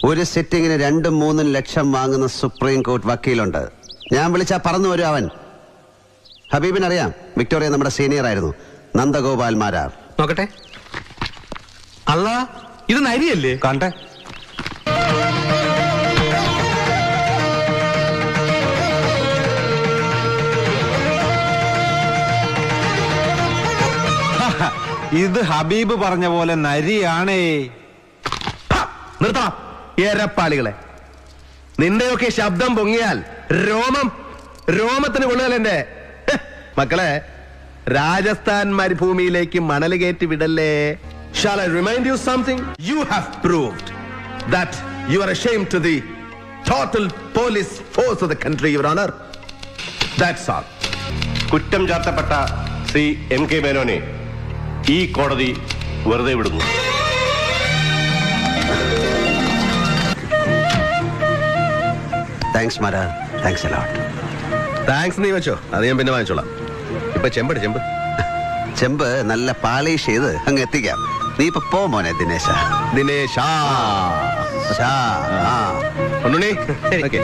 ഒരു സിറ്റിങ്ങിന് 2-3 ലക്ഷം വാങ്ങുന്ന supreme court വക്കീലുണ്ട്. ഞാൻ വിളിച്ചാ പറന്നു വരും അവൻ. ഹബീബിനറിയാം, വിക്ടോറിയ നമ്മുടെ സീനിയർ ആയിരുന്നു. നന്ദഗോപാൽ മാരാർ. നോക്കട്ടെ. അല്ല, ഇത് നരിയല്ലേ? കണ്ടേ. ഇത് ഹബീബ് പറഞ്ഞ പോലെ നരിയാണേ. നിർത്തണം ഏരപ്പാളികളെ. നിന്റെയൊക്കെ ശബ്ദം പൊങ്ങിയാൽ രോമത്തിന് കൊള്ളുകയല്ല എന്റെ മക്കളെ. രാജസ്ഥാൻ മരുഭൂമിയിലേക്ക് മണൽ കയറ്റി വിടല്ലേ. Shall I remind you something? You have proved that you are ashamed to the total police force of the country, Your Honor. That's all. കുറ്റം ചാർത്തപ്പെട്ട ശ്രീ MK മേനോനെ ഈ കോടതി വെറുതെ വിടുന്നു. Thanks Marar, thanks a lot. Thanks നീ വെച്ചോ, അത് ഞാൻ പിന്നെ വാങ്ങിച്ചോളാം. ഇപ്പൊ ചെമ്പ് നല്ല പാളിഷ് ചെയ്ത് അങ്ങ് എത്തിക്കാം. നീ ഇപ്പൊ പോ മോനെ ദിനേശ. ദിനേശാ. ഷാ. ഒന്നുണി. ഓക്കേ.